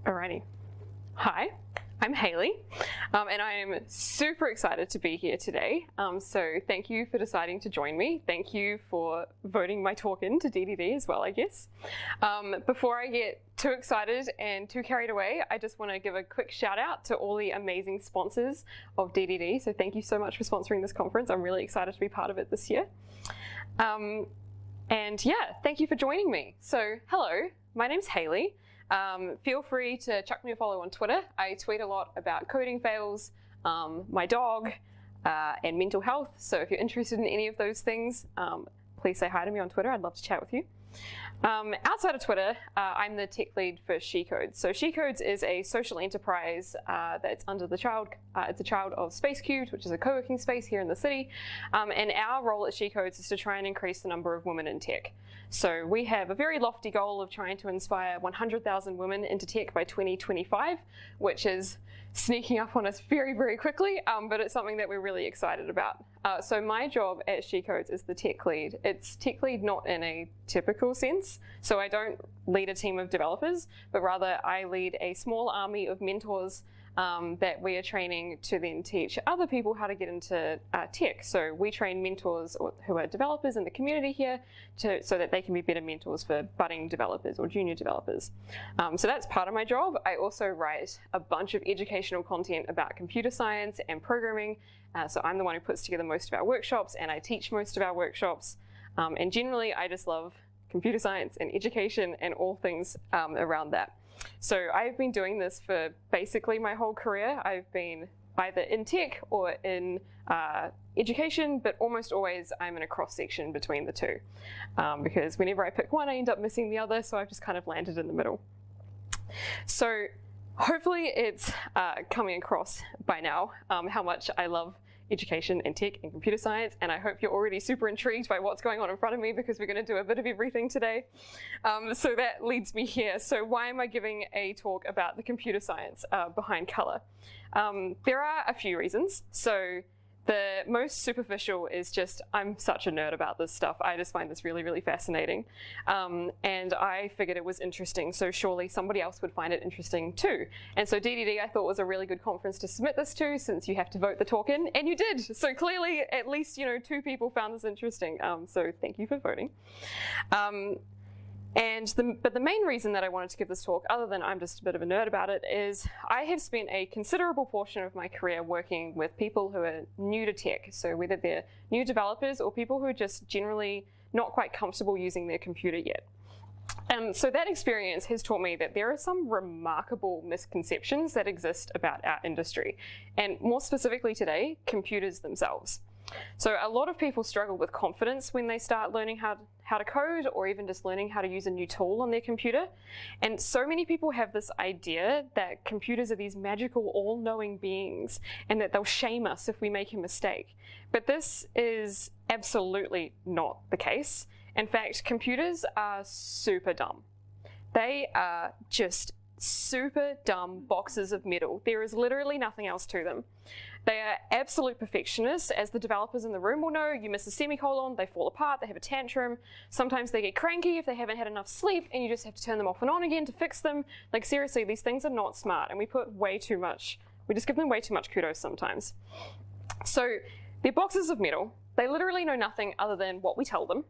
Alrighty. Hi, I'm Hayley, and I am super excited to be here today. So thank you for deciding to join me. Thank you for voting my talk into DDD as well, I guess. Before I get too excited and too carried away, I just want to give a quick shout out to all the amazing sponsors of DDD. So thank you so much for sponsoring this conference. I'm really excited to be part of it this year. And yeah, thank you for joining me. So hello, my name's Hayley. Feel free to chuck me a follow on Twitter. I tweet a lot about coding fails, my dog, and mental health. So if you're interested in any of those things, please say hi to me on Twitter. I'd love to chat with you. Outside of Twitter, I'm the tech lead for Hex Codes. So Hex Codes is a social enterprise that's under the child. It's a child of Space Cubed, which is a co-working space here in the city. And our role at Hex Codes is to try and increase the number of women in tech. So we have a very lofty goal of trying to inspire 100,000 women into tech by 2025, which is sneaking up on us very, very quickly, but it's something that we're really excited about. So my job at Hex Codes is the tech lead. It's tech lead not in a typical sense. So I don't lead a team of developers, but rather I lead a small army of mentors that we are training to then teach other people how to get into tech. So we train mentors who are developers in the community here so that they can be better mentors for budding developers or junior developers. So that's part of my job. I also write a bunch of educational content about computer science and programming. So I'm the one who puts together most of our workshops, and I teach most of our workshops. And generally, I just love computer science and education and all things around that. So I've been doing this for basically my whole career. I've been either in tech or in education, but almost always I'm in a cross-section between the two. Because whenever I pick one, I end up missing the other, so I've just kind of landed in the middle. So hopefully it's coming across by now how much I love education and tech and computer science, and I hope you're already super intrigued by what's going on in front of me, because we're going to do a bit of everything today. So that leads me here. So why am I giving a talk about the computer science behind color? There are a few reasons. So the most superficial is just, I'm such a nerd about this stuff. I just find this really, really fascinating. And I figured it was interesting, so surely somebody else would find it interesting too. And so DDD I thought was a really good conference to submit this to, since you have to vote the talk in, and you did. So clearly at least 2 people found this interesting. So thank you for voting. But the main reason that I wanted to give this talk, other than I'm just a bit of a nerd about it, is I have spent a considerable portion of my career working with people who are new to tech. So whether they're new developers or people who are just generally not quite comfortable using their computer yet. So that experience has taught me that there are some remarkable misconceptions that exist about our industry, and more specifically today, computers themselves. So a lot of people struggle with confidence when they start learning how to code, or even just learning how to use a new tool on their computer. And so many people have this idea that computers are these magical, all-knowing beings, and that they'll shame us if we make a mistake. But this is absolutely not the case. In fact, computers are super dumb. They are just super dumb boxes of metal. There is literally nothing else to them. They are absolute perfectionists, as the developers in the room will know. You miss a semicolon, they fall apart, they have a tantrum. Sometimes they get cranky if they haven't had enough sleep, and you just have to turn them off and on again to fix them. Like seriously, these things are not smart, and we just give them way too much kudos sometimes. So they're boxes of metal. They literally know nothing other than what we tell them.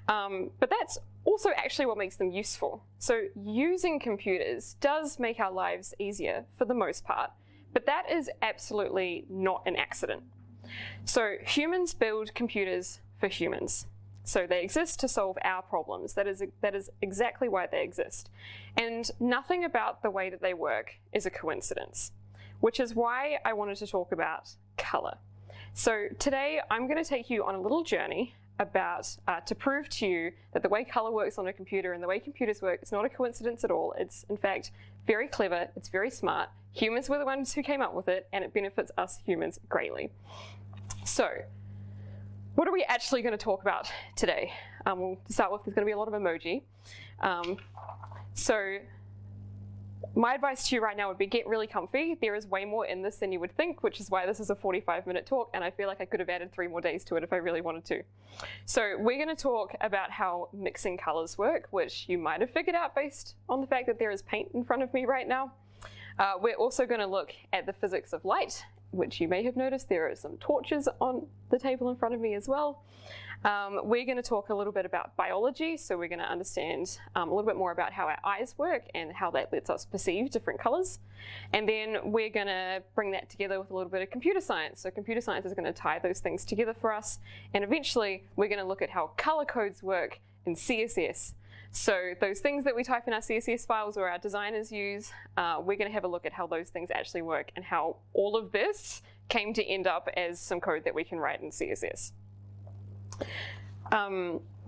But that's also actually what makes them useful. So using computers does make our lives easier for the most part, but that is absolutely not an accident. So humans build computers for humans. So they exist to solve our problems. That is exactly why they exist. And nothing about the way that they work is a coincidence, which is why I wanted to talk about color. So today I'm going to take you on a little journey to prove to you that the way color works on a computer and the way computers work is not a coincidence at all. It's in fact very clever, it's very smart. Humans were the ones who came up with it, and it benefits us humans greatly. So what are we actually going to talk about today? To start with, there's going to be a lot of emoji. So My advice to you right now would be get really comfy. There is way more in this than you would think, which is why this is a 45-minute talk, and I feel like I could have added 3 more days to it if I really wanted to. So we're going to talk about how mixing colors work, which you might have figured out based on the fact that there is paint in front of me right now. We're also going to look at the physics of light, which you may have noticed there are some torches on the table in front of me as well. We're going to talk a little bit about biology, so we're going to understand a little bit more about how our eyes work and how that lets us perceive different colors. And then we're going to bring that together with a little bit of computer science. So computer science is going to tie those things together for us. And eventually, we're going to look at how color codes work in CSS. So those things that we type in our CSS files or our designers use, we're going to have a look at how those things actually work and how all of this came to end up as some code that we can write in CSS.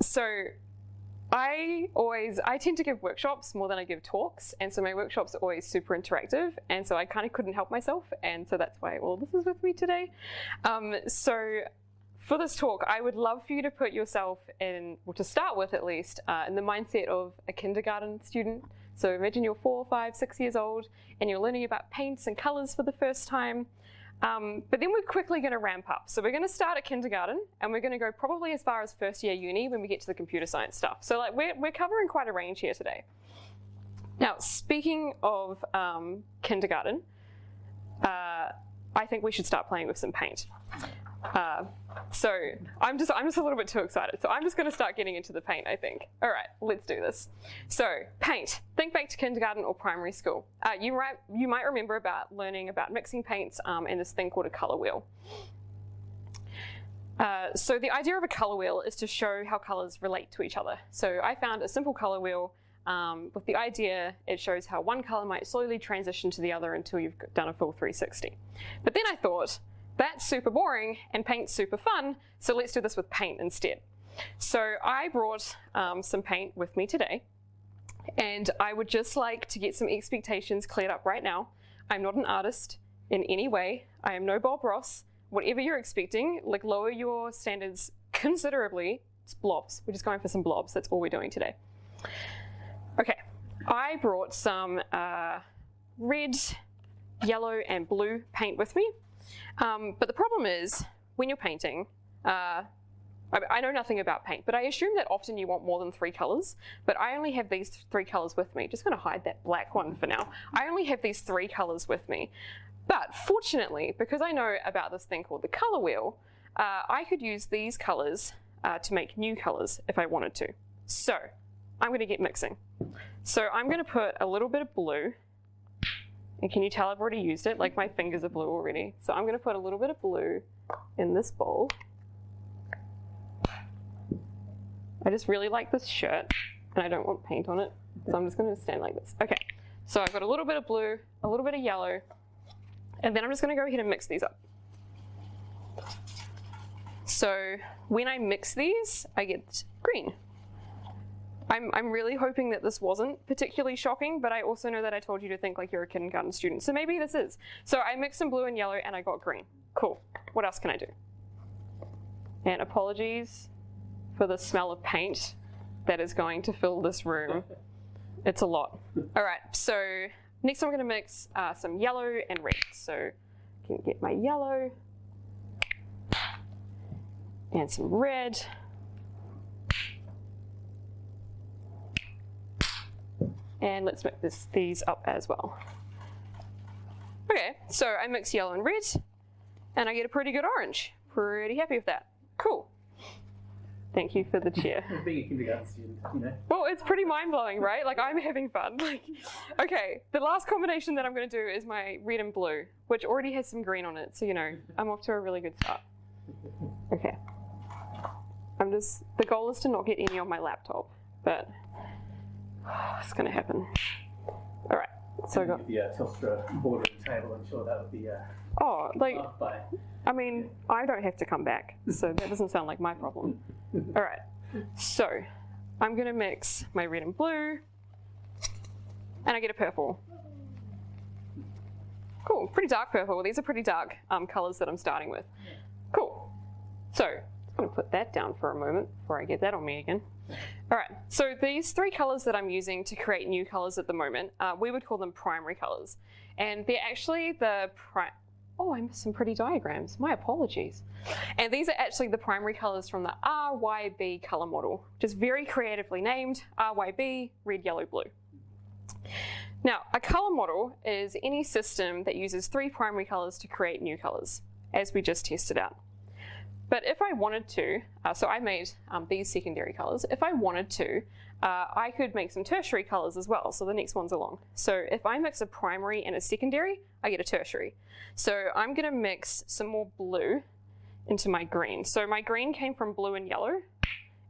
So I tend to give workshops more than I give talks, and so my workshops are always super interactive, and so I kind of couldn't help myself, and so that's why all this is with me today. So for this talk, I would love for you to put yourself in, well, to start with at least, in the mindset of a kindergarten student. So imagine you're 4, 5, 6 years old, and you're learning about paints and colors for the first time. But then we're quickly going to ramp up. So we're going to start at kindergarten, and we're going to go probably as far as first year uni when we get to the computer science stuff. So like we're covering quite a range here today. Now, speaking of kindergarten, I think we should start playing with some paint. So I'm just a little bit too excited. So I'm just going to start getting into the paint, I think. All right, let's do this. So paint. Think back to kindergarten or primary school. You might remember about learning about mixing paints and this thing called a color wheel. So the idea of a color wheel is to show how colors relate to each other. So I found a simple color wheel with the idea it shows how one color might slowly transition to the other until you've done a full 360. But then I thought, that's super boring and paint's super fun, so let's do this with paint instead. So I brought some paint with me today, and I would just like to get some expectations cleared up right now. I'm not an artist in any way. I am no Bob Ross. Whatever you're expecting, like lower your standards considerably. It's blobs. We're just going for some blobs. That's all we're doing today. Okay, I brought some red, yellow, and blue paint with me. But the problem is, when you're painting, I know nothing about paint, but I assume that often you want more than 3 colors, but I only have these 3 colors with me. Just gonna hide that black one for now. I only have these 3 colors with me. But fortunately, because I know about this thing called the color wheel, I could use these colors to make new colors if I wanted to. So I'm gonna get mixing. So I'm gonna put a little bit of blue. And can you tell I've already used it? Like my fingers are blue already. So I'm going to put a little bit of blue in this bowl. I just really like this shirt, and I don't want paint on it. So I'm just going to stand like this. Okay, so I've got a little bit of blue, a little bit of yellow, and then I'm just going to go ahead and mix these up. So when I mix these, I get green. I'm really hoping that this wasn't particularly shocking, but I also know that I told you to think like you're a kindergarten student, so maybe this is. So I mixed some blue and yellow and I got green. Cool. What else can I do? And apologies for the smell of paint that is going to fill this room. It's a lot. All right, so next I'm going to mix some yellow and red. So I can get my yellow and some red. And let's mix these up as well. Okay, so I mix yellow and red, and I get a pretty good orange. Pretty happy with that. Cool. Thank you for the cheer. Being a kindergarten student, you know. Well, it's pretty mind-blowing, right? Like, I'm having fun. Okay, the last combination that I'm going to do is my red and blue, which already has some green on it, so, you know, I'm off to a really good start. Okay. The goal is to not get any on my laptop, but it's going to happen. All right, so I got the Telstra boardroom table. I'm sure that would be I mean, I don't have to come back, so that doesn't sound like my problem. All right, so I'm going to mix my red and blue, and I get a purple. Cool, pretty dark purple. These are pretty dark colors that I'm starting with. Cool. So I'm gonna put that down for a moment before I get that on me again. All right, so these three colors that I'm using to create new colors at the moment, we would call them primary colors. And they're actually oh, I missed some pretty diagrams, my apologies. And these are actually the primary colors from the RYB color model, which is very creatively named, RYB, red, yellow, blue. Now, a color model is any system that uses three primary colors to create new colors, as we just tested out. But if I wanted to, so I made these secondary colors. If I wanted to, I could make some tertiary colors as well. So the next one's along. So if I mix a primary and a secondary, I get a tertiary. So I'm gonna mix some more blue into my green. So my green came from blue and yellow,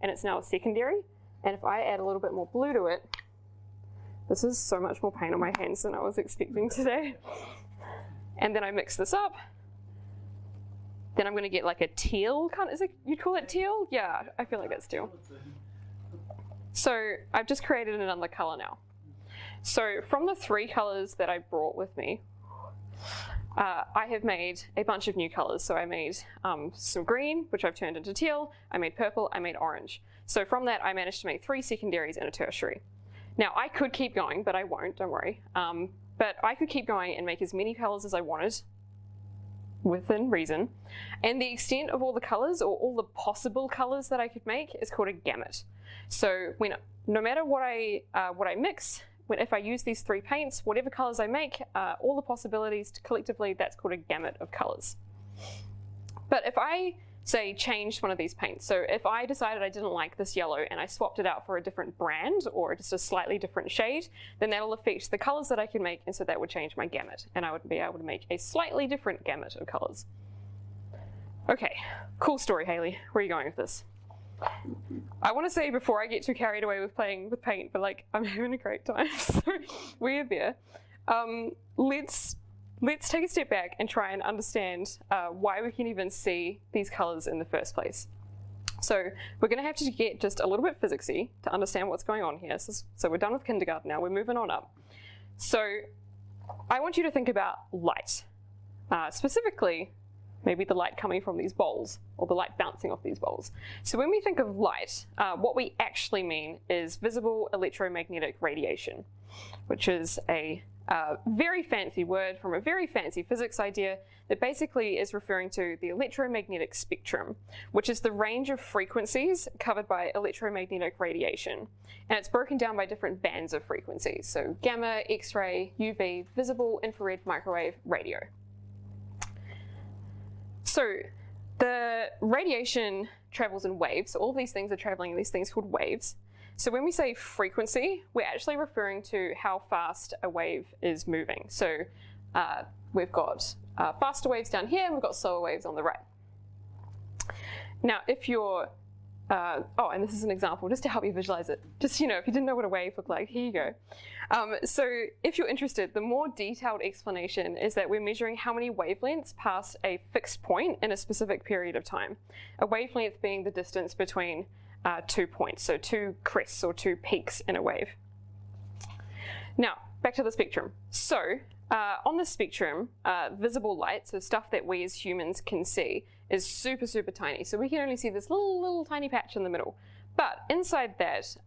and it's now a secondary. And if I add a little bit more blue to it, this is so much more paint on my hands than I was expecting today. And then I mix this up. Then I'm going to get like a teal kind of, you'd call it teal? Yeah, I feel like that's teal. So I've just created another color now. So from the three colors that I brought with me, I have made a bunch of new colors. So I made some green, which I've turned into teal. I made purple, I made orange. So from that, I managed to make 3 secondaries and a tertiary. Now I could keep going, but I won't, don't worry. But I could keep going and make as many colors as I wanted, within reason, and the extent of all the colors or all the possible colors that I could make is called a gamut. So no matter what I mix, if I use these 3 paints, whatever colors I make, all the possibilities collectively, that's called a gamut of colors. But if I say changed one of these paints, so if I decided I didn't like this yellow and I swapped it out for a different brand or just a slightly different shade, then that'll affect the colors that I can make, and so that would change my gamut, and I would be able to make a slightly different gamut of colors. Okay, cool story, Hayley. Where are you going with this? I want to say before I get too carried away with playing with paint, but like I'm having a great time, so we're there. Let's take a step back and try and understand why we can even see these colors in the first place. So we're going to have to get just a little bit physicsy to understand what's going on here. So we're done with kindergarten now, we're moving on up. So I want you to think about light. Specifically, maybe the light coming from these bowls, or the light bouncing off these bowls. So when we think of light, what we actually mean is visible electromagnetic radiation, which is a very fancy word from a very fancy physics idea that basically is referring to the electromagnetic spectrum, which is the range of frequencies covered by electromagnetic radiation. And it's broken down by different bands of frequencies. So gamma, X-ray, UV, visible, infrared, microwave, radio. So the radiation travels in waves. So all of these things are traveling in these things called waves. So when we say frequency, we're actually referring to how fast a wave is moving. So we've got faster waves down here, and we've got slower waves on the right. Now, if you're, oh, and this is an example just to help you visualize it. Just, you know, if you didn't know what a wave looked like, here you go. So if you're interested, the more detailed explanation is that we're measuring how many wavelengths pass a fixed point in a specific period of time. A wavelength being the distance between 2 points, so 2 crests or 2 peaks in a wave. Now, back to the spectrum. So, on the spectrum, visible light, so stuff that we as humans can see, is super, super tiny. So we can only see this little tiny patch in the middle. But inside that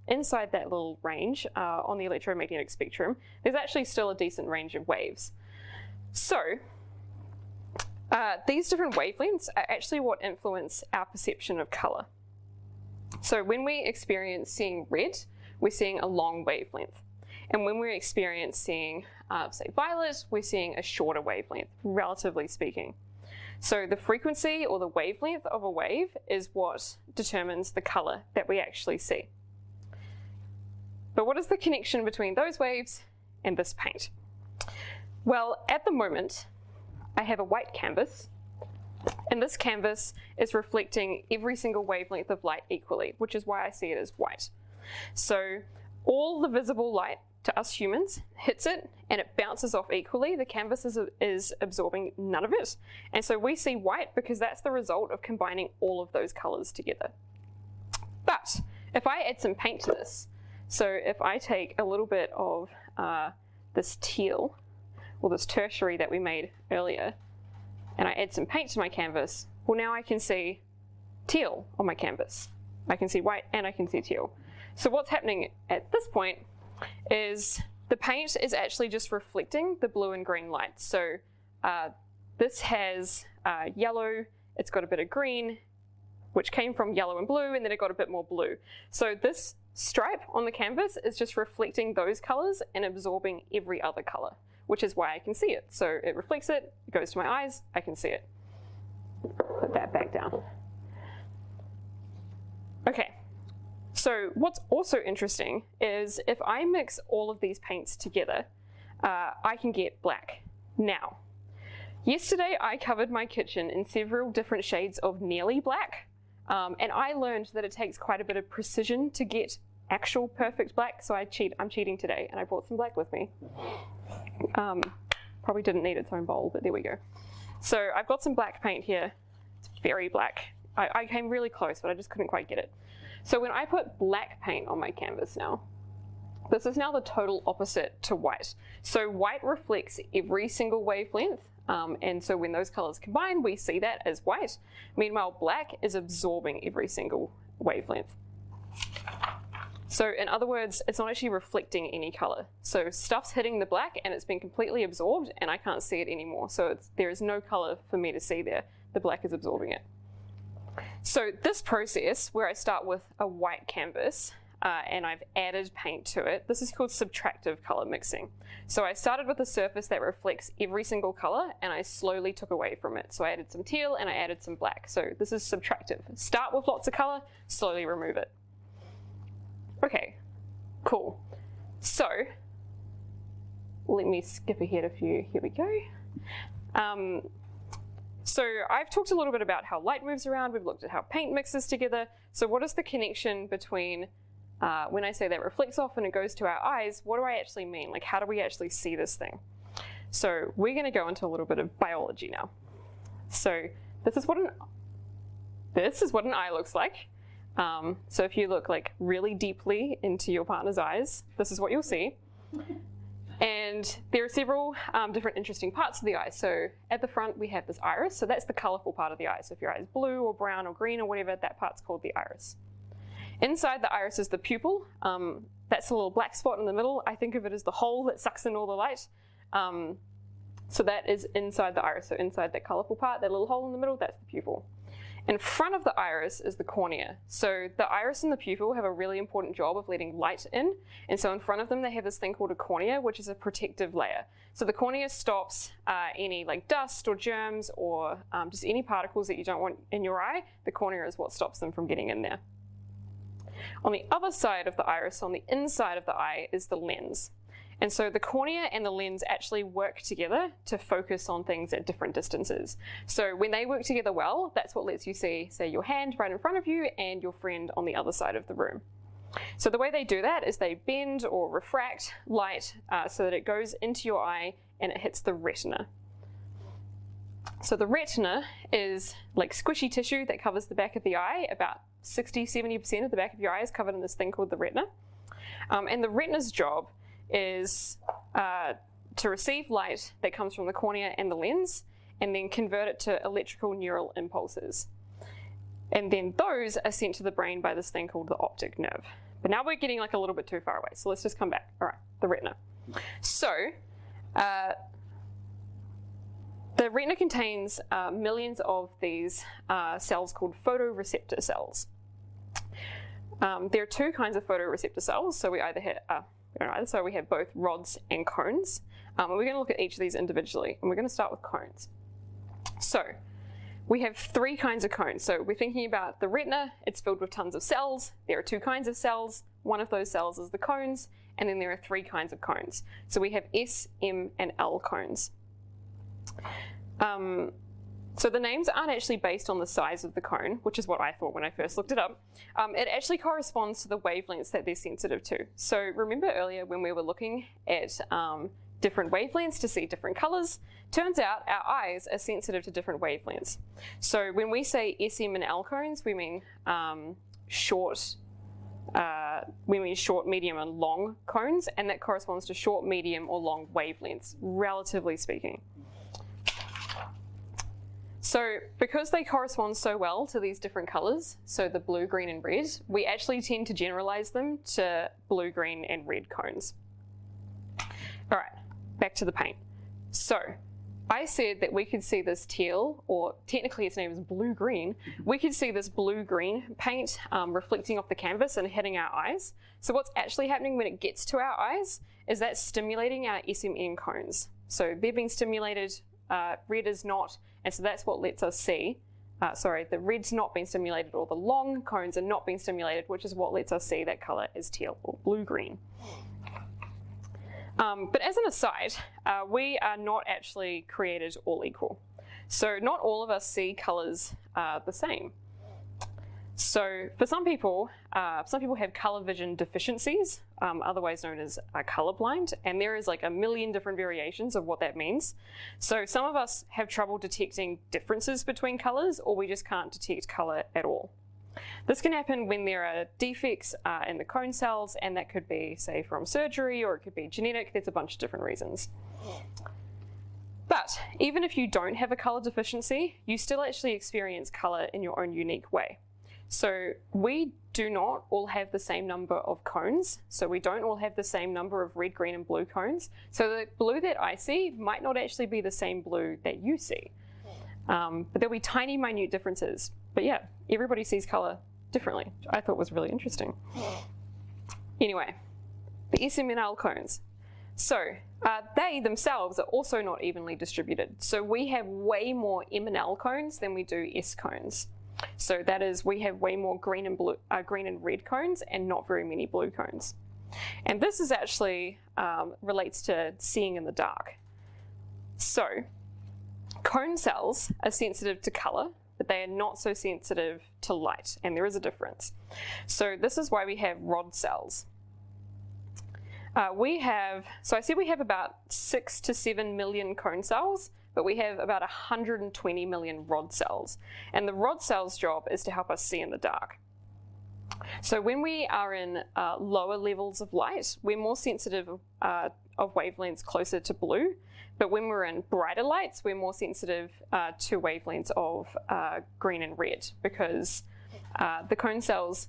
little range on the electromagnetic spectrum, there's actually still a decent range of waves. So, these different wavelengths are actually what influence our perception of color. So when we experience seeing red, we're seeing a long wavelength. And when we experience seeing, say, violet, we're seeing a shorter wavelength, relatively speaking. So the frequency or the wavelength of a wave is what determines the color that we actually see. But what is the connection between those waves and this paint? Well, at the moment, I have a white canvas, and this canvas is reflecting every single wavelength of light equally, which is why I see it as white. So all the visible light to us humans hits it and it bounces off equally. The canvas is absorbing none of it. And so we see white because that's the result of combining all of those colors together. But if I add some paint to this, so if I take a little bit of this teal, or this tertiary that we made earlier, and I add some paint to my canvas, well, now I can see teal on my canvas. I can see white and I can see teal. So what's happening at this point is the paint is actually just reflecting the blue and green light. So this has yellow, it's got a bit of green, which came from yellow and blue, and then it got a bit more blue. So this stripe on the canvas is just reflecting those colors and absorbing every other color, which is why I can see it. So it reflects it, it goes to my eyes, I can see it. Put that back down. Okay, so what's also interesting is if I mix all of these paints together, I can get black. Now, yesterday I covered my kitchen in several different shades of nearly black, and I learned that it takes quite a bit of precision to get actual perfect black, so I'm cheating today, and I brought some black with me. Probably didn't need its own bowl, but there we go. So I've got some black paint here. It's very black. I came really close, but I just couldn't quite get it. So when I put black paint on my canvas now, this is now the total opposite to white. So white reflects every single wavelength, and so when those colors combine, we see that as white. Meanwhile, black is absorbing every single wavelength. So in other words, it's not actually reflecting any color. So stuff's hitting the black and it's been completely absorbed and I can't see it anymore. So there is no color for me to see there. The black is absorbing it. So this process, where I start with a white canvas and I've added paint to it, this is called subtractive color mixing. So I started with a surface that reflects every single color and I slowly took away from it. So I added some teal and I added some black. So this is subtractive. Start with lots of color, slowly remove it. Okay, cool. So let me skip ahead a few. Here we go. So I've talked a little bit about how light moves around. We've looked at how paint mixes together. So what is the connection between when I say that reflects off and it goes to our eyes, what do I actually mean? Like, how do we actually see this thing? So we're going to go into a little bit of biology now. So this is what an eye looks like. So if you look like really deeply into your partner's eyes, this is what you'll see. And there are several different interesting parts of the eye. So at the front we have this iris, so that's the colorful part of the eye. So if your eye is blue or brown or green or whatever, that part's called the iris. Inside the iris is the pupil. That's a little black spot in the middle. I think of it as the hole that sucks in all the light. So that is inside the iris. So inside that colorful part, that little hole in the middle, that's the pupil. In front of the iris is the cornea. So the iris and the pupil have a really important job of letting light in. And so in front of them, they have this thing called a cornea, which is a protective layer. So the cornea stops any like dust or germs or just any particles that you don't want in your eye. The cornea is what stops them from getting in there. On the other side of the iris, on the inside of the eye, is the lens. And so the cornea and the lens actually work together to focus on things at different distances. So when they work together well, that's what lets you see, say, your hand right in front of you and your friend on the other side of the room. So the way they do that is they bend or refract light so that it goes into your eye and it hits the retina. So the retina is like squishy tissue that covers the back of the eye. About 60–70% of the back of your eye is covered in this thing called the retina. And the retina's job is to receive light that comes from the cornea and the lens and then convert it to electrical neural impulses. And then those are sent to the brain by this thing called the optic nerve. But now we're getting like a little bit too far away, so let's just come back. All right, the retina. So the retina contains millions of these cells called photoreceptor cells. There are two kinds of photoreceptor cells, so we either have so we have both rods and cones. And we're going to look at each of these individually, and we're going to start with cones. So we have three kinds of cones. So we're thinking about the retina. It's filled with tons of cells. There are two kinds of cells. One of those cells is the cones, and then there are three kinds of cones. So we have S, M, and L cones. So the names aren't actually based on the size of the cone, which is what I thought when I first looked it up. It actually corresponds to the wavelengths that they're sensitive to. So remember earlier when we were looking at different wavelengths to see different colors? Turns out our eyes are sensitive to different wavelengths. So when we say SM and L cones, we mean short, medium, and long cones, and that corresponds to short, medium, or long wavelengths, relatively speaking. So because they correspond so well to these different colors, so the blue, green, and red, we actually tend to generalize them to blue, green, and red cones. All right, back to the paint. So I said that we could see this teal, or technically its name is blue-green. We could see this blue-green paint reflecting off the canvas and hitting our eyes. So what's actually happening when it gets to our eyes is that stimulating our SMN cones. So they're being stimulated, red is not, and so that's what lets us see. The red's not being stimulated, or the long cones are not being stimulated, which is what lets us see that color is teal or blue-green. But as an aside, we are not actually created all equal. So not all of us see colors the same. So for some people have color vision deficiencies, otherwise known as colorblind, and there is like a million different variations of what that means. So some of us have trouble detecting differences between colors, or we just can't detect color at all. This can happen when there are defects in the cone cells, and that could be, say, from surgery, or it could be genetic. There's a bunch of different reasons. But even if you don't have a color deficiency, you still actually experience color in your own unique way. So we do not all have the same number of cones. So we don't all have the same number of red, green, and blue cones. So the blue that I see might not actually be the same blue that you see. But there'll be tiny, minute differences. But yeah, everybody sees color differently, which I thought was really interesting. Anyway, the SMNL cones. So they themselves are also not evenly distributed. So we have way more MNL cones than we do S cones. So that is, we have way more green and red cones and not very many blue cones. And this is actually relates to seeing in the dark. So cone cells are sensitive to color, but they are not so sensitive to light, and there is a difference. So this is why we have rod cells. So I said we have about 6 to 7 million cone cells, but we have about 120 million rod cells. And the rod cells' job is to help us see in the dark. So when we are in lower levels of light, we're more sensitive of wavelengths closer to blue. But when we're in brighter lights, we're more sensitive to wavelengths of green and red, because the cone cells,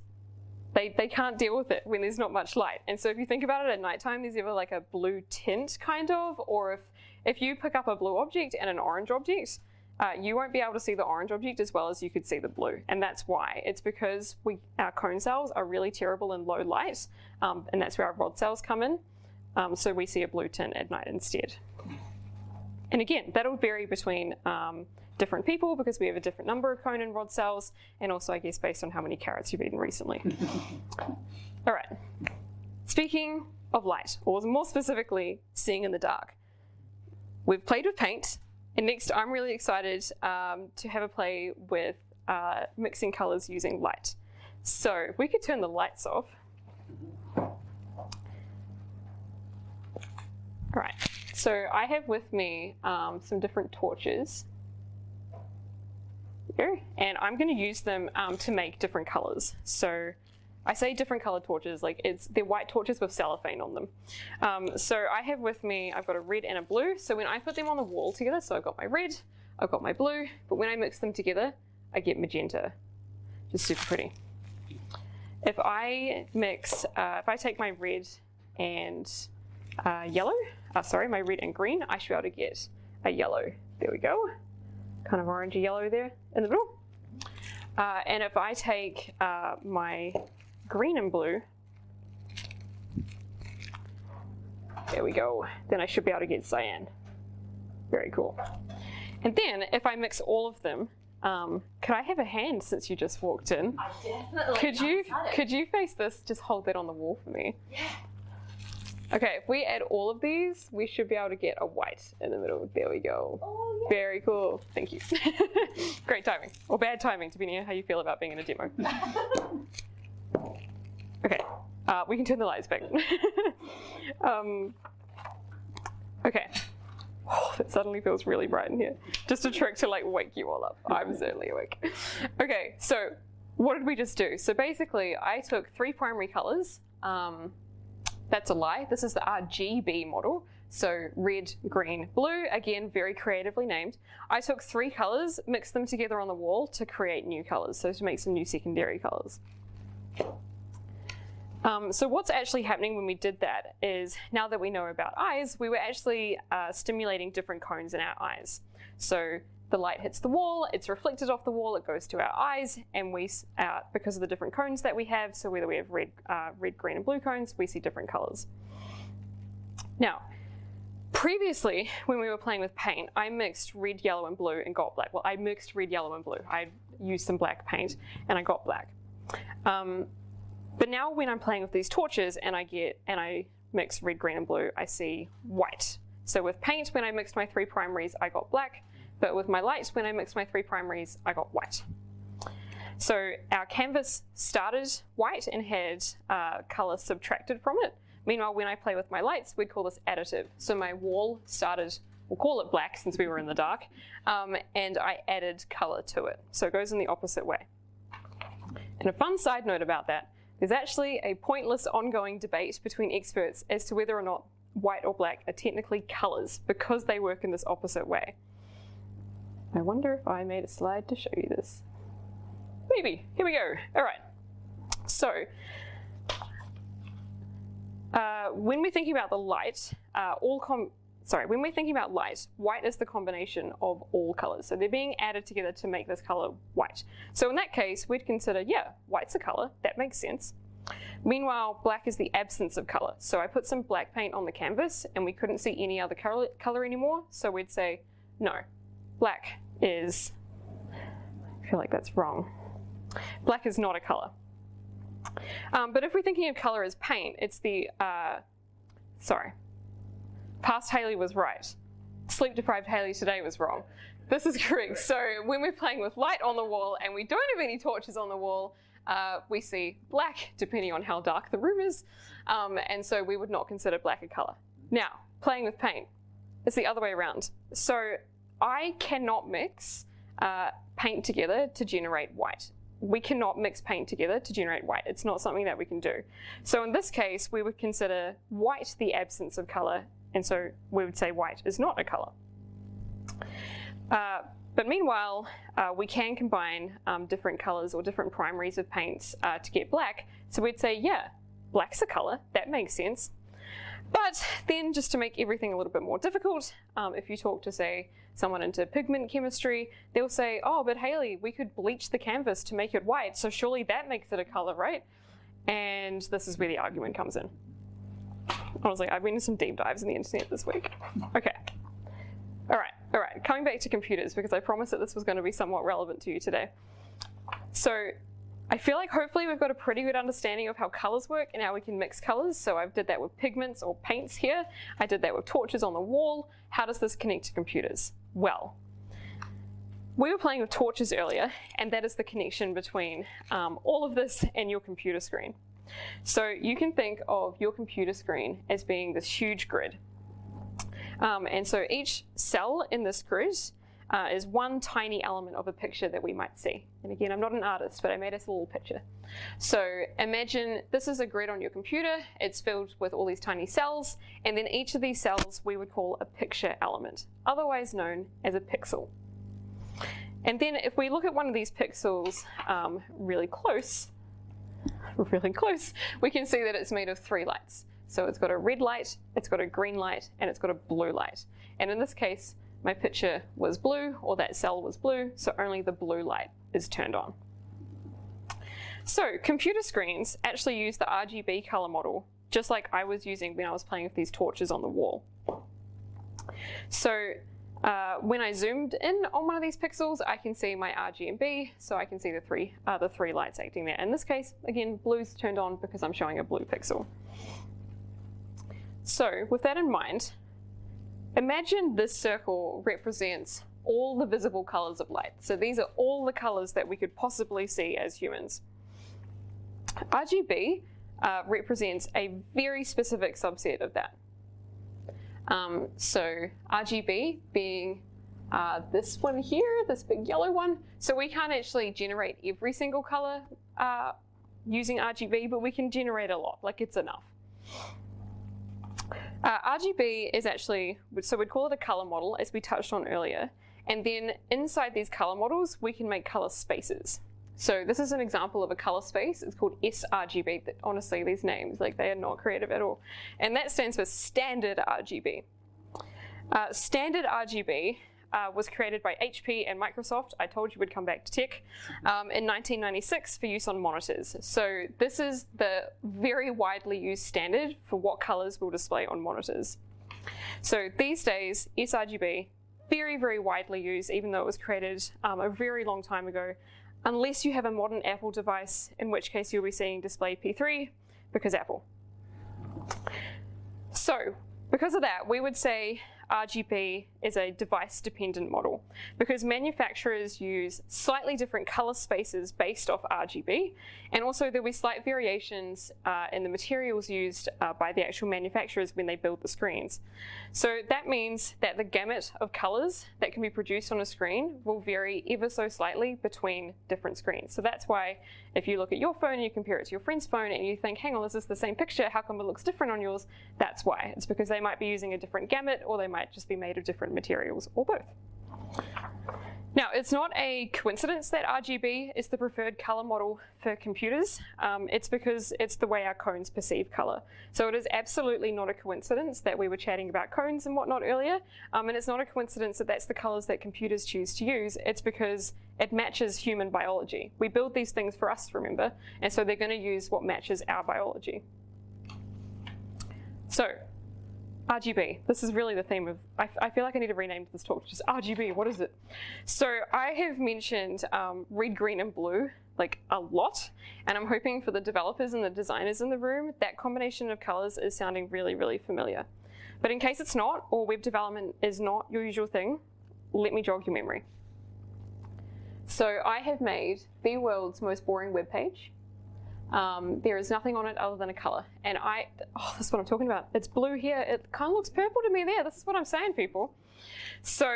they can't deal with it when there's not much light. And so if you think about it at nighttime, there's ever like a blue tint kind of, or if you pick up a blue object and an orange object, you won't be able to see the orange object as well as you could see the blue. And that's why. It's because our cone cells are really terrible in low light, and that's where our rod cells come in. So we see a blue tint at night instead. And again, that'll vary between different people because we have a different number of cone and rod cells, and also I guess based on how many carrots you've eaten recently. All right, speaking of light, or more specifically, seeing in the dark. We've played with paint, and next I'm really excited to have a play with mixing colors using light. So if we could turn the lights off. All right. So I have with me some different torches here, and I'm going to use them to make different colors. So I say different colored torches, like they're white torches with cellophane on them. So I have with me, I've got a red and a blue. So when I put them on the wall together, so I've got my red, I've got my blue, but when I mix them together, I get magenta. Just super pretty. If I mix, if I take my red and yellow, my red and green, I should be able to get a yellow. There we go. Kind of orangey yellow there in the middle. And if I take my green and blue, there we go, then I should be able to get cyan. Very cool. And then if I mix all of them, could I have a hand since you just walked in? I definitely. Could you face this? Just hold that on the wall for me. Yeah. Okay, if we add all of these, we should be able to get a white in the middle. There we go. Oh, yeah. Very cool. Thank you. Great timing. Or bad timing, depending on how you feel about being in a demo. Okay, we can turn the lights back. Okay. Oh, it suddenly feels really bright in here. Just a trick to like wake you all up. I'm certainly awake. Okay, so what did we just do? So basically, I took 3 primary colors. That's a lie. This is the RGB model. So red, green, blue, again, very creatively named. I took 3 colors, mixed them together on the wall to create new colors, so to make some new secondary colors. So what's actually happening when we did that is, now that we know about eyes, we were actually stimulating different cones in our eyes. So the light hits the wall, it's reflected off the wall, it goes to our eyes, and we, because of the different cones that we have, so whether we have red, green, and blue cones, we see different colors. Now, previously, when we were playing with paint, I mixed red, yellow, and blue and got black. Well, I mixed red, yellow, and blue. I used some black paint, and I got black. But now when I'm playing with these torches and I mix red, green, and blue, I see white. So with paint, when I mixed my 3 primaries, I got black. But with my lights, when I mixed my 3 primaries, I got white. So our canvas started white and had color subtracted from it. Meanwhile, when I play with my lights, we'd call this additive. So my wall started, we'll call it black since we were in the dark, and I added color to it. So it goes in the opposite way. And a fun side note about that, there's actually a pointless ongoing debate between experts as to whether or not white or black are technically colors because they work in this opposite way. I wonder if I made a slide to show you this. Maybe. Here we go. All right. So when we're thinking about the light, when we're thinking about light, white is the combination of all colors. So they're being added together to make this color white. So in that case, we'd consider, yeah, white's a color. That makes sense. Meanwhile, black is the absence of color. So I put some black paint on the canvas and we couldn't see any other color anymore. So we'd say, no, black is, I feel like that's wrong. Black is not a color. But if we're thinking of color as paint, it's the, past Hayley was right. Sleep-deprived Hayley today was wrong. This is correct. So when we're playing with light on the wall and we don't have any torches on the wall, we see black, depending on how dark the room is. And so we would not consider black a color. Now, playing with paint, it's the other way around. So I cannot mix paint together to generate white. We cannot mix paint together to generate white. It's not something that we can do. So in this case, we would consider white the absence of color, and so we would say white is not a color. But meanwhile, we can combine different colors or different primaries of paints to get black. So we'd say, yeah, black's a color. That makes sense. But then, just to make everything a little bit more difficult, if you talk to, say, someone into pigment chemistry, they'll say, oh, but Hayley, we could bleach the canvas to make it white, so surely that makes it a color, right? And this is where the argument comes in. Honestly, I've been in some deep dives in the internet this week. Okay. All right, coming back to computers, because I promised that this was going to be somewhat relevant to you today. So I feel like hopefully we've got a pretty good understanding of how colors work and how we can mix colors. So I've did that with pigments or paints here. I did that with torches on the wall. How does this connect to computers? Well, we were playing with torches earlier, and that is the connection between all of this and your computer screen. So you can think of your computer screen as being this huge grid. And so each cell in this grid is one tiny element of a picture that we might see. And again, I'm not an artist, but I made us a little picture. So imagine this is a grid on your computer. It's filled with all these tiny cells, and then each of these cells we would call a picture element, otherwise known as a pixel. And then if we look at one of these pixels really close, we can see that it's made of 3 lights. So it's got a red light, it's got a green light, and it's got a blue light. And in this case, my picture was blue, or that cell was blue, so only the blue light is turned on. So computer screens actually use the RGB color model, just like I was using when I was playing with these torches on the wall. So when I zoomed in on one of these pixels, I can see my RGB, so I can see the three lights acting there. In this case, again, blue's turned on because I'm showing a blue pixel. So with that in mind, imagine this circle represents all the visible colors of light. So these are all the colors that we could possibly see as humans. RGB represents a very specific subset of that. So RGB being this one here, this big yellow one. So we can't actually generate every single color using RGB, but we can generate a lot, like it's enough. RGB is actually, so we'd call it a color model, as we touched on earlier. And then inside these color models, we can make color spaces. So this is an example of a color space. It's called sRGB. Honestly, these names, like, they are not creative at all. And that stands for standard RGB. Standard RGB was created by HP and Microsoft. I told you we'd come back to tech, in 1996 for use on monitors. So this is the very widely used standard for what colors will display on monitors. So these days, sRGB, very, very widely used, even though it was created a very long time ago, unless you have a modern Apple device, in which case you'll be seeing display P3, because Apple. So because of that, we would say RGB is a device-dependent model, because manufacturers use slightly different color spaces based off RGB, and also there'll be slight variations in the materials used by the actual manufacturers when they build the screens. So that means that the gamut of colors that can be produced on a screen will vary ever so slightly between different screens. So that's why if you look at your phone and you compare it to your friend's phone and you think, hang on, is this the same picture? How come it looks different on yours? That's why. It's because they might be using a different gamut, or they might just be made of different materials, or both. Now, it's not a coincidence that RGB is the preferred color model for computers. It's because it's the way our cones perceive color. So it is absolutely not a coincidence that we were chatting about cones and whatnot earlier. And it's not a coincidence that that's the colors that computers choose to use. It's because it matches human biology. We build these things for us, remember? And so they're going to use what matches our biology. So RGB, this is really the theme of, I feel like I need to rename this talk to just RGB, what is it? So I have mentioned red, green, and blue like a lot, and I'm hoping for the developers and the designers in the room, that combination of colors is sounding really, really familiar. But in case it's not, or web development is not your usual thing, let me jog your memory. So I have made the world's most boring web page. There is nothing on it other than a color. And oh, that's what I'm talking about. It's blue here. It kind of looks purple to me there. This is what I'm saying, people. So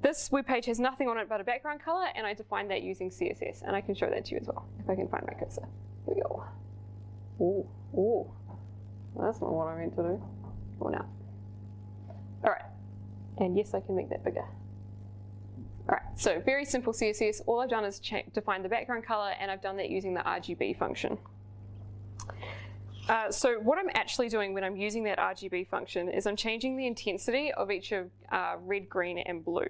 this web page has nothing on it but a background color, and I defined that using CSS. And I can show that to you as well, if I can find my cursor. Here we go. Ooh, ooh. Well, that's not what I meant to do. Come on now. All right. And yes, I can make that bigger. All right, so very simple CSS. All I've done is define the background color, and I've done that using the RGB function. So what I'm actually doing when I'm using that RGB function is I'm changing the intensity of each of red, green, and blue.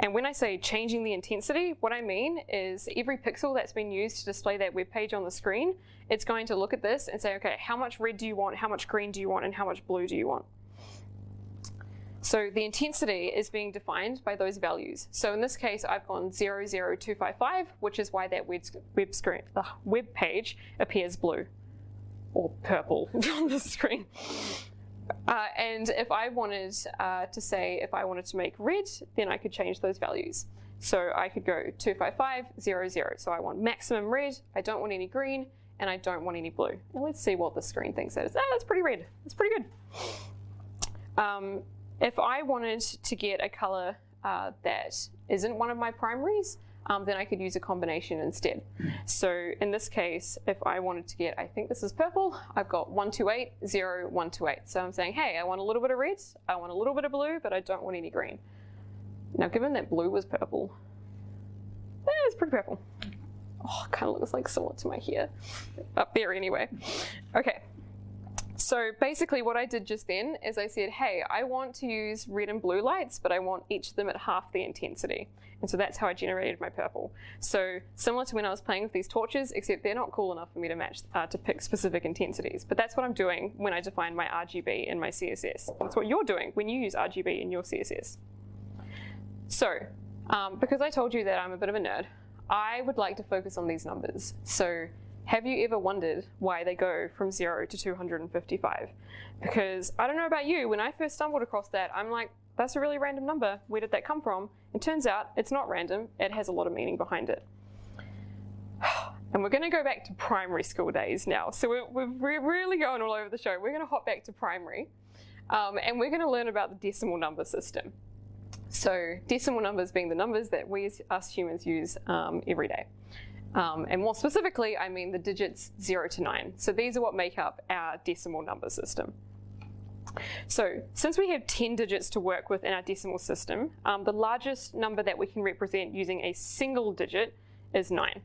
And when I say changing the intensity, what I mean is every pixel that's been used to display that web page on the screen, it's going to look at this and say, okay, how much red do you want, how much green do you want, and how much blue do you want? So the intensity is being defined by those values. So in this case, I've gone 00255, which is why that web page appears blue or purple on the screen. And if I wanted to say, if I wanted to make red, then I could change those values. So I could go 25500. So I want maximum red, I don't want any green, and I don't want any blue. Now let's see what the screen thinks that is. Ah, that's pretty red. That's pretty good. If I wanted to get a color that isn't one of my primaries, then I could use a combination instead. So in this case, if I wanted to get, I think this is purple, I've got 128, 0, 128. So I'm saying, hey, I want a little bit of red, I want a little bit of blue, but I don't want any green. Now, given that blue was purple, it's pretty purple. Oh, it kind of looks like similar to my hair. Up there anyway. Okay. So basically what I did just then is I said, hey, I want to use red and blue lights, but I want each of them at half the intensity. And so that's how I generated my purple. So similar to when I was playing with these torches, except they're not cool enough for me to match, to pick specific intensities. But that's what I'm doing when I define my RGB in my CSS. That's what you're doing when you use RGB in your CSS. So because I told you that I'm a bit of a nerd, I would like to focus on these numbers. So have you ever wondered why they go from 0 to 255? Because I don't know about you, when I first stumbled across that, I'm like, that's a really random number. Where did that come from? It turns out it's not random. It has a lot of meaning behind it. And we're going to go back to primary school days now. So we're really going all over the show. We're going to hop back to primary. And we're going to learn about the decimal number system. So decimal numbers being the numbers that we as us humans use every day. And more specifically, I mean the digits 0 to 9. So these are what make up our decimal number system. So since we have 10 digits to work with in our decimal system, the largest number that we can represent using a single digit is 9.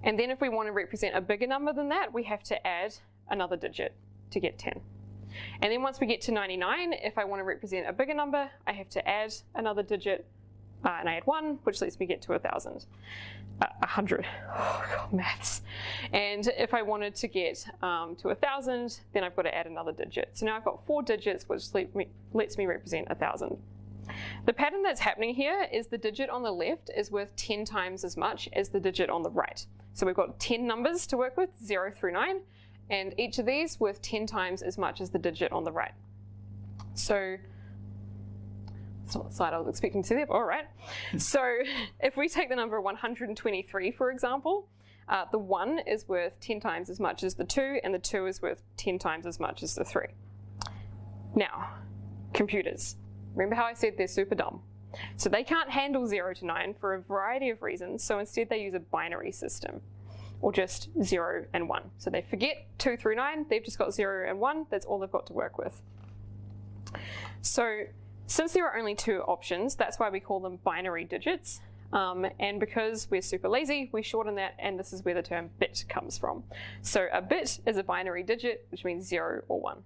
And then if we want to represent a bigger number than that, we have to add another digit to get 10. And then once we get to 99, if I want to represent a bigger number, I have to add another digit, and I add 1, which lets me get to 1,000. 100. Oh god, maths. And if I wanted to get to 1,000, then I've got to add another digit. So now I've got 4 digits, which lets me represent 1,000. The pattern that's happening here is the digit on the left is worth 10 times as much as the digit on the right. So we've got 10 numbers to work with, 0 through 9, and each of these worth 10 times as much as the digit on the right. So that's not the slide I was expecting to see there, but all right. So if we take the number 123, for example, the 1 is worth 10 times as much as the 2, and the 2 is worth 10 times as much as the 3. Now, computers. Remember how I said they're super dumb? So they can't handle 0 to 9 for a variety of reasons, so instead they use a binary system, or just 0 and 1. So they forget 2 through 9, they've just got 0 and 1, that's all they've got to work with. So since there are only 2 options, that's why we call them binary digits. And because we're super lazy, we shorten that, and this is where the term bit comes from. So a bit is a binary digit, which means 0 or 1.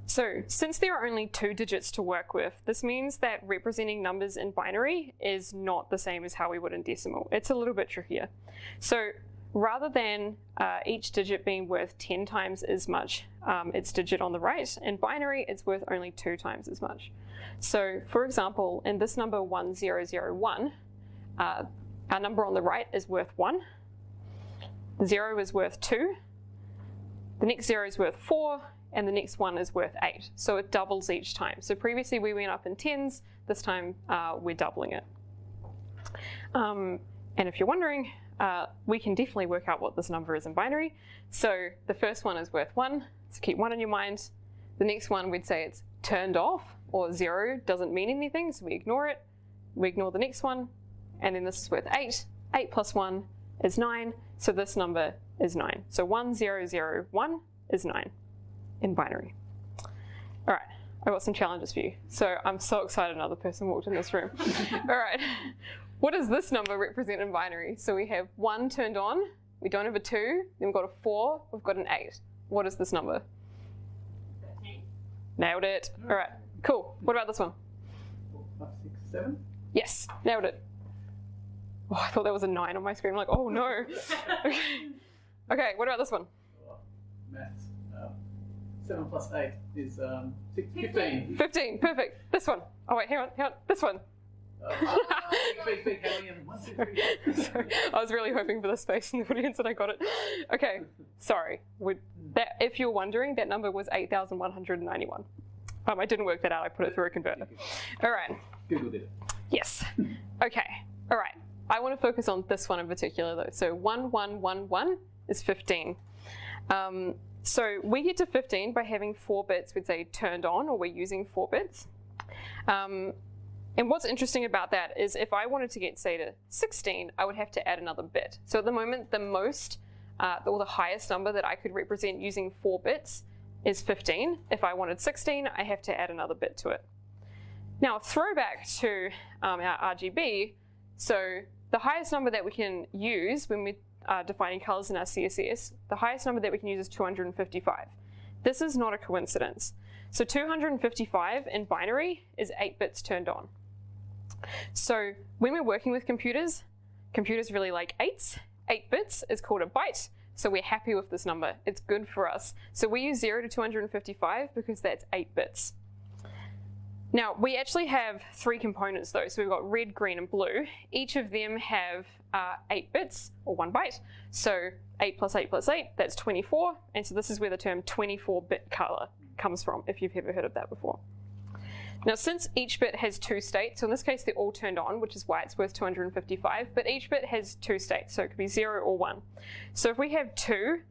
So since there are only 2 digits to work with, this means that representing numbers in binary is not the same as how we would in decimal. It's a little bit trickier. So rather than each digit being worth 10 times as much its digit on the right, in binary it's worth only 2 times as much. So for example, in this number 1001, our number on the right is worth 1, 0 is worth 2, the next 0 is worth 4, and the next one is worth 8. So it doubles each time. So previously we went up in tens, this time we're doubling it. And if you're wondering, we can definitely work out what this number is in binary. So the first one is worth 1, so keep 1 in your mind. The next one we'd say it's turned off, or 0 doesn't mean anything, so we ignore it. We ignore the next one, and then this is worth 8. 8 plus 1 is 9, so this number is 9. So 1001 is 9. In binary. All right, I've got some challenges for you. So I'm so excited another person walked in this room. All right, what does this number represent in binary? So we have 1 turned on, we don't have a 2, then we've got a 4, we've got an 8. What is this number? 13. Nailed it. All right, cool. What about this one? 4, 5, 6, 7. Yes, nailed it. Oh, I thought there was a 9 on my screen. I'm like, oh no. Okay. Okay, what about this one? Maths. 7 plus 8 is 15. 15, perfect. This one. Oh wait, hang on. This one. Big, Hayley, and 1, 2, 3. Sorry, I was really hoping for the space in the audience and I got it. Okay, sorry. If you're wondering, that number was 8,191. I didn't work that out, I put it through a converter. All right. Google did it. Yes. Okay, all right. I want to focus on this one in particular though. So 1111 is 15. So we get to 15 by having 4 bits, we'd say turned on, or we're using 4 bits. And what's interesting about that is if I wanted to get, say, to 16, I would have to add another bit. So at the moment, the most, or the highest number that I could represent using 4 bits is 15. If I wanted 16, I have to add another bit to it. Now, throwback to our RGB, so the highest number that we can use when we're defining colors in our CSS, the highest number that we can use is 255. This is not a coincidence. So 255 in binary is 8 bits turned on. So when we're working with computers really like 8s. 8 bits is called a byte, so we're happy with this number. It's good for us. So we use 0 to 255 because that's 8 bits. Now, we actually have 3 components though. So we've got red, green, and blue. Each of them have 8 bits, or 1 byte. So 8 plus 8 plus 8, that's 24. And so this is where the term 24-bit color comes from, if you've ever heard of that before. Now, since each bit has 2 states, so in this case they're all turned on, which is why it's worth 255, but each bit has 2 states, so it could be 0 or 1. So if we have 2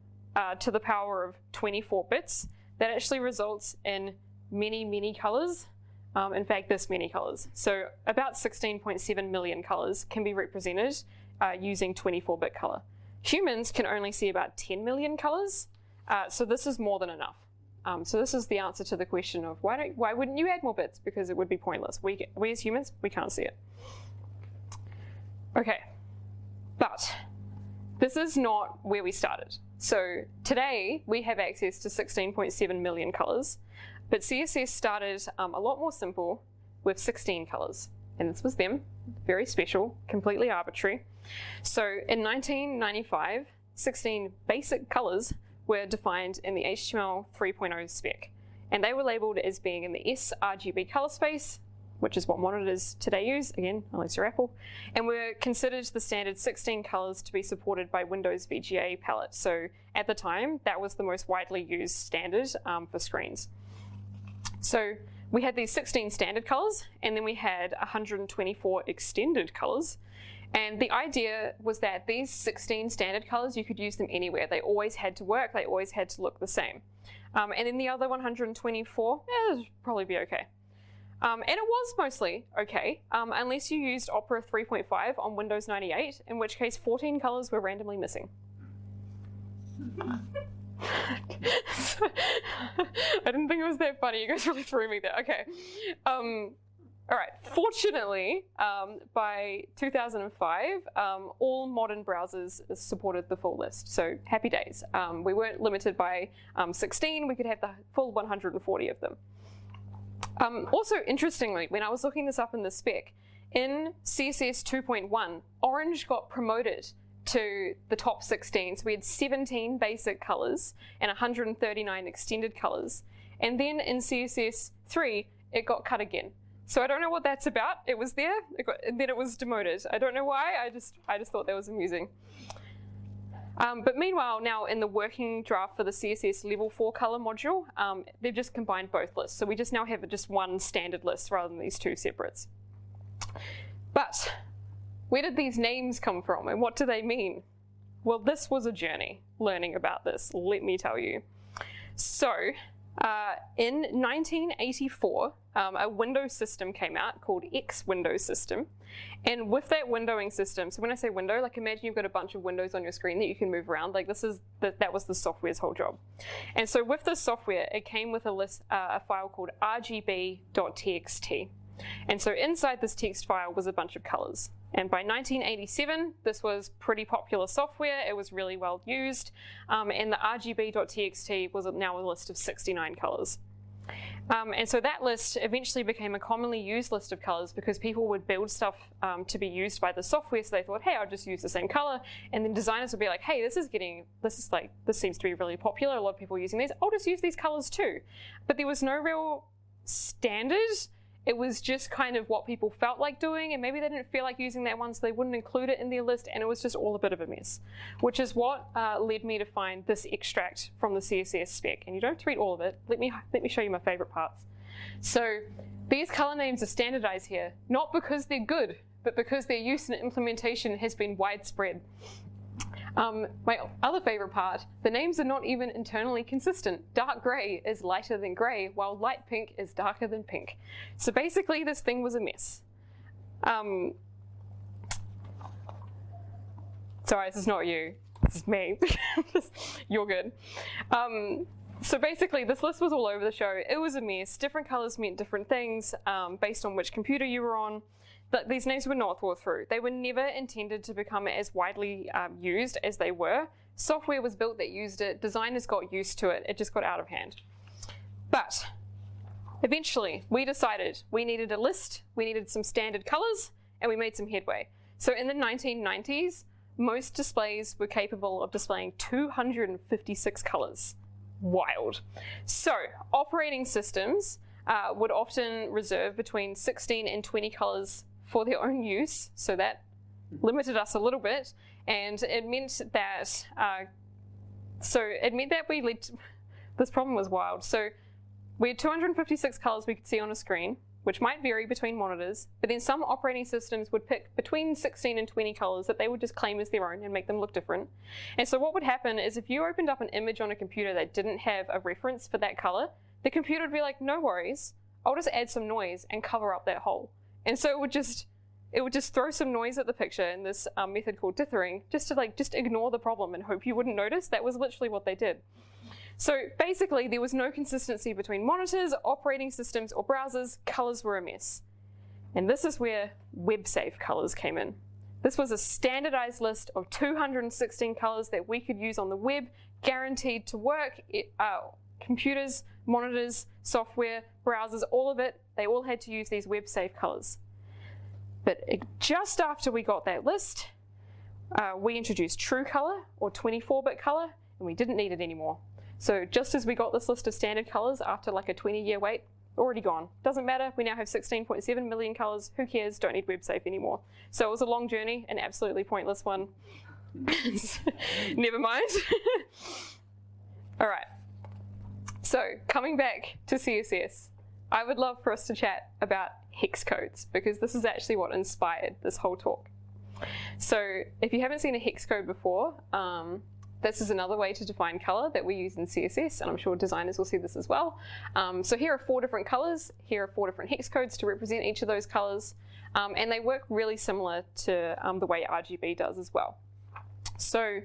to the power of 24 bits, that actually results in many colors. In fact, this many colors. So about 16.7 million colors can be represented using 24-bit color. Humans can only see about 10 million colors, so this is more than enough. So this is the answer to the question of why wouldn't you add more bits? Because it would be pointless. We as humans, we can't see it. Okay, but this is not where we started. So today we have access to 16.7 million colors, but CSS started a lot more simple with 16 colors. And this was them, very special, completely arbitrary. So in 1995, 16 basic colors were defined in the HTML 3.0 spec. And they were labeled as being in the sRGB color space, which is what monitors today use, again, unless you're Apple, and were considered the standard 16 colors to be supported by Windows VGA palette. So at the time, that was the most widely used standard for screens. So we had these 16 standard colors, and then we had 124 extended colors. And the idea was that these 16 standard colors, you could use them anywhere. They always had to work, they always had to look the same. And then the other 124, it would probably be okay. And it was mostly okay, unless you used Opera 3.5 on Windows 98, in which case 14 colors were randomly missing. I didn't think it was that funny. You guys really threw me there. Okay. All right. Fortunately, by 2005, all modern browsers supported the full list. So happy days. We weren't limited by 16. We could have the full 140 of them. Also, interestingly, when I was looking this up in the spec, in CSS 2.1, orange got promoted to the top 16. So we had 17 basic colors and 139 extended colors. And then in CSS 3, it got cut again. So I don't know what that's about. It was there, and then it was demoted. I don't know why, I just thought that was amusing. But meanwhile, now in the working draft for the CSS level 4 color module, they've just combined both lists. So we just now have just one standard list rather than these two separates. But where did these names come from and what do they mean? Well, this was a journey learning about this, let me tell you. So in 1984, a Windows system came out called X Windows System. And with that windowing system, so when I say window, like imagine you've got a bunch of windows on your screen that you can move around. Like that was the software's whole job. And so with this software, it came with a file called rgb.txt. And so inside this text file was a bunch of colors. And by 1987, this was pretty popular software. It was really well used. And the rgb.txt was now a list of 69 colors. And so that list eventually became a commonly used list of colors because people would build stuff to be used by the software. So they thought, hey, I'll just use the same color. And then designers would be like, hey, this seems to be really popular. A lot of people are using these. I'll just use these colors too. But there was no real standard. It was just kind of what people felt like doing, and maybe they didn't feel like using that one, so they wouldn't include it in their list, and it was just all a bit of a mess, which is what led me to find this extract from the CSS spec. And you don't have to read all of it. Let me show you my favorite parts. So these color names are standardized here, not because they're good, but because their use and implementation has been widespread. My other favorite part, the names are not even internally consistent. Dark gray is lighter than gray, while light pink is darker than pink. So basically this thing was a mess. Sorry, this is not you, this is me. You're good. So basically this list was all over the show. It was a mess. Different colors meant different things based on which computer you were on. But these names were not thought through. They were never intended to become as widely used as they were. Software was built that used it. Designers got used to it. It just got out of hand. But eventually, we decided we needed a list, we needed some standard colors, and we made some headway. So in the 1990s, most displays were capable of displaying 256 colors. Wild. So operating systems would often reserve between 16 and 20 colors for their own use, so that limited us a little bit, and it meant that this problem was wild. So we had 256 colors we could see on a screen, which might vary between monitors, but then some operating systems would pick between 16 and 20 colors that they would just claim as their own and make them look different. And so what would happen is if you opened up an image on a computer that didn't have a reference for that color, the computer would be like, no worries, I'll just add some noise and cover up that hole. And so it would just it would just throw some noise at the picture in this method called dithering, just to just ignore the problem and hope you wouldn't notice. That was literally what they did. So basically, there was no consistency between monitors, operating systems, or browsers. Colors were a mess. And this is where web-safe colors came in. This was a standardized list of 216 colors that we could use on the web, guaranteed to work. Computers, monitors, software, browsers, all of it, they all had to use these web-safe colors. But just after we got that list, we introduced true color, or 24-bit color, and we didn't need it anymore. So just as we got this list of standard colors after like a 20-year wait, already gone. Doesn't matter, we now have 16.7 million colors. Who cares? Don't need WebSafe anymore. So it was a long journey, an absolutely pointless one. Never mind. All right. So coming back to CSS, I would love for us to chat about hex codes, because this is actually what inspired this whole talk. So if you haven't seen a hex code before, this is another way to define color that we use in CSS, and I'm sure designers will see this as well. So here are 4 different colors. Here are 4 different hex codes to represent each of those colors, and they work really similar to the way RGB does as well. So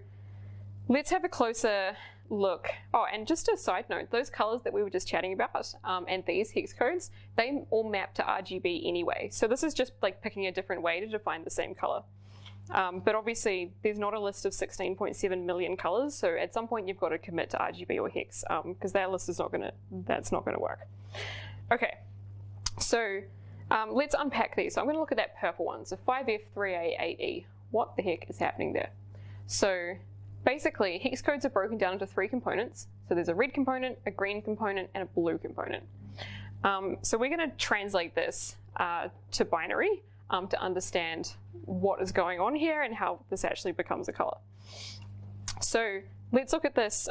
let's have a closer look. Oh, and just a side note, those colors that we were just chatting about and these hex codes, they all map to RGB anyway. So this is just like picking a different way to define the same color. But obviously, there's not a list of 16.7 million colors, so at some point you've got to commit to RGB or hex, because that list is not gonna work. Okay, so let's unpack these. So I'm gonna look at that purple one, so 5F, 3A, 8E. What the heck is happening there? So basically, hex codes are broken down into 3 components. So there's a red component, a green component, and a blue component. So we're gonna translate this to binary, to understand what is going on here and how this actually becomes a color. So let's look at this.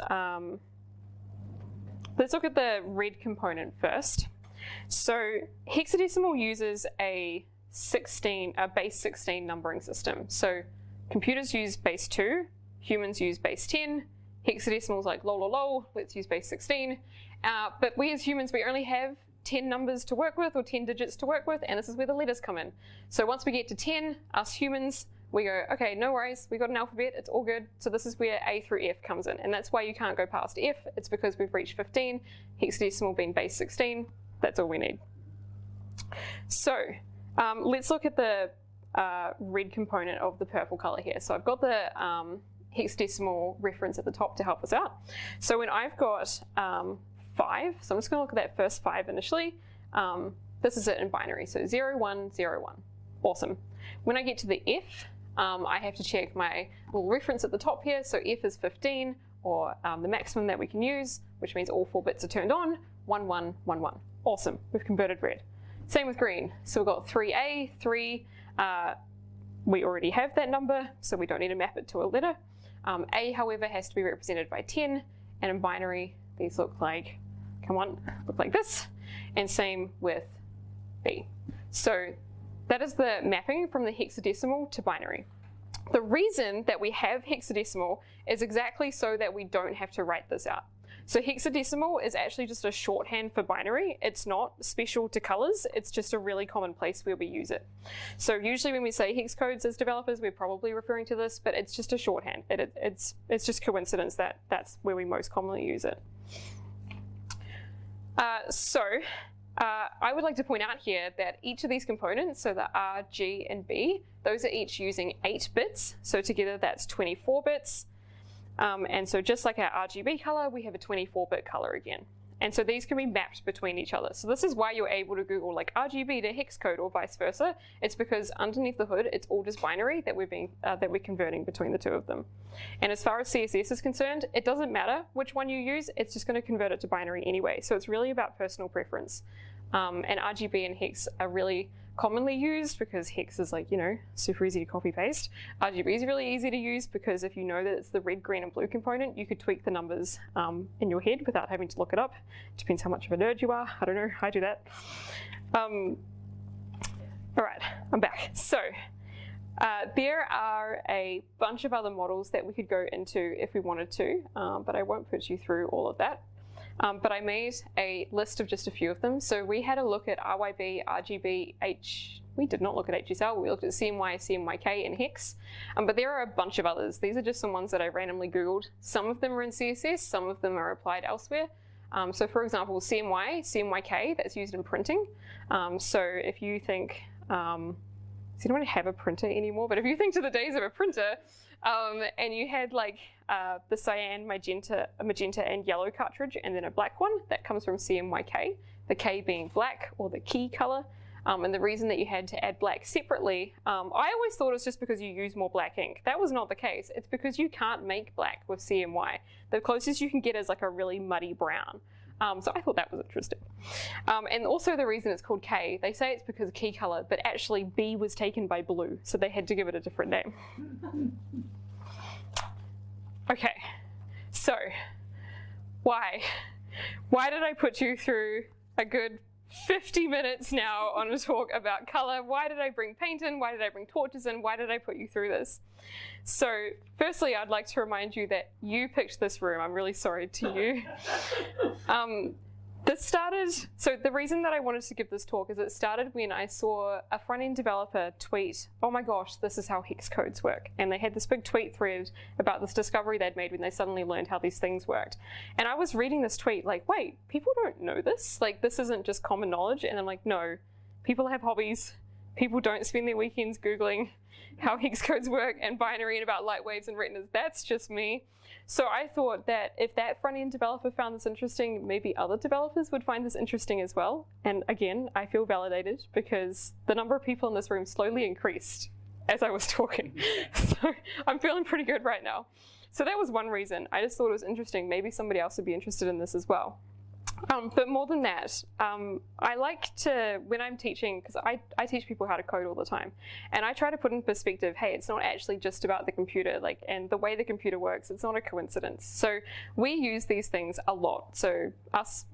Let's look at the red component first. So hexadecimal uses a base 16 numbering system. So computers use base 2, humans use base 10. Hexadecimal's like lol lol lol, let's use base 16. But we as humans, we only have 10 numbers to work with, or 10 digits to work with, and this is where the letters come in. So once we get to 10, us humans, we go, okay, no worries, we got an alphabet, it's all good. So this is where A through F comes in, and that's why you can't go past F. It's because we've reached 15, hexadecimal being base 16, that's all we need. So let's look at the red component of the purple color here. So I've got the hexadecimal reference at the top to help us out. So when I've got 5, so I'm just going to look at that first 5 initially. This is it in binary, so 0, 1, 0, 1. Awesome. When I get to the F, I have to check my little reference at the top here. So F is 15, or the maximum that we can use, which means all 4 bits are turned on. 1, 1, 1, 1. Awesome, we've converted red. Same with green. So we've got 3A, 3. We already have that number, so we don't need to map it to a letter. A, however, has to be represented by 10, and in binary, these look like, look like this, and same with B. So that is the mapping from the hexadecimal to binary. The reason that we have hexadecimal is exactly so that we don't have to write this out. So hexadecimal is actually just a shorthand for binary. It's not special to colors, it's just a really common place where we use it. So usually when we say hex codes as developers, we're probably referring to this, but it's just a shorthand. It's just coincidence that that's where we most commonly use it. I would like to point out here that each of these components, so the R, G, and B, those are each using 8 bits. So together that's 24 bits. And so just like our RGB color, we have a 24-bit color again. And so these can be mapped between each other. So this is why you're able to Google like RGB to hex code or vice versa. It's because underneath the hood, it's all just binary that we're converting between the 2 of them. And as far as CSS is concerned, it doesn't matter which one you use. It's just going to convert it to binary anyway. So it's really about personal preference. And RGB and hex are really commonly used because hex is like, you know, super easy to copy paste. RGB is really easy to use because if you know that it's the red, green, and blue component, you could tweak the numbers in your head without having to look it up. Depends how much of a nerd you are. I don't know, I do that. All right, I'm back. So there are a bunch of other models that we could go into if we wanted to, but I won't put you through all of that. But I made a list of just a few of them. So we had a look at RYB, RGB, we did not look at HSL, we looked at CMY, CMYK, and Hex, but there are a bunch of others. These are just some ones that I randomly Googled. Some of them are in CSS, some of them are applied elsewhere. So for example, CMY, CMYK, that's used in printing. So if you think, does anyone have a printer anymore? But if you think to the days of a printer, and you had like the cyan, magenta, and yellow cartridge, and then a black one, that comes from CMYK, the K being black, or the key color. And the reason that you had to add black separately, I always thought it was just because you use more black ink. That was not the case. It's because you can't make black with CMY. The closest you can get is like a really muddy brown. So I thought that was interesting. And also the reason it's called K, they say it's because of key color, but actually B was taken by blue, so they had to give it a different name. Okay, so why? Why did I put you through a good 50 minutes now on a talk about color? Why did I bring paint in? Why did I bring torches in? Why did I put you through this? So firstly, I'd like to remind you that you picked this room. I'm really sorry to you. This started, so the reason that I wanted to give this talk is it started when I saw a front-end developer tweet, oh my gosh, this is how hex codes work. And they had this big tweet thread about this discovery they'd made when they suddenly learned how these things worked. And I was reading this tweet like, wait, people don't know this? Like, this isn't just common knowledge? And I'm like, no, people have hobbies. People don't spend their weekends Googling how hex codes work and binary and about light waves and retinas. That's just me. So I thought that if that front-end developer found this interesting, maybe other developers would find this interesting as well. And again, I feel validated because the number of people in this room slowly increased as I was talking. So I'm feeling pretty good right now. So that was one reason. I just thought it was interesting. Maybe somebody else would be interested in this as well. But more than that, I like to, when I'm teaching, because I teach people how to code all the time, and I try to put in perspective, hey, it's not actually just about the computer, like, and the way the computer works, it's not a coincidence. So we use these things a lot. So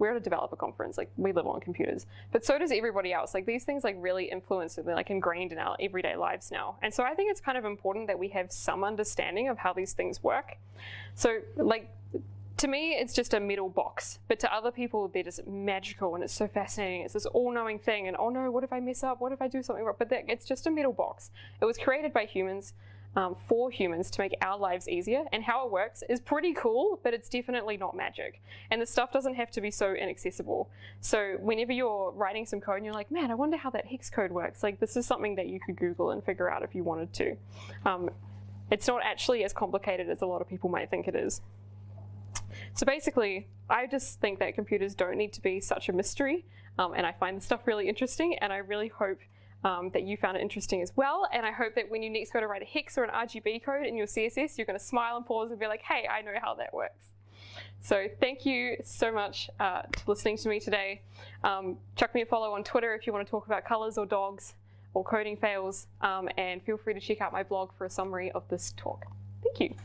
we're at a developer conference, like we live on computers, but so does everybody else. Like these things like really influence and they're like ingrained in our everyday lives now. And so I think it's kind of important that we have some understanding of how these things work. So like, to me, it's just a metal box, but to other people, they're just magical and it's so fascinating. It's this all-knowing thing, and oh no, what if I mess up? What if I do something wrong? But it's just a metal box. It was created by humans, for humans, to make our lives easier, and how it works is pretty cool, but it's definitely not magic. And the stuff doesn't have to be so inaccessible. So whenever you're writing some code and you're like, man, I wonder how that hex code works, like this is something that you could Google and figure out if you wanted to. It's not actually as complicated as a lot of people might think it is. So basically, I just think that computers don't need to be such a mystery, and I find this stuff really interesting, and I really hope that you found it interesting as well, and I hope that when you next go to write a hex or an RGB code in your CSS, you're going to smile and pause and be like, hey, I know how that works. So thank you so much for listening to me today. Chuck me a follow on Twitter if you want to talk about colors or dogs or coding fails, and feel free to check out my blog for a summary of this talk. Thank you.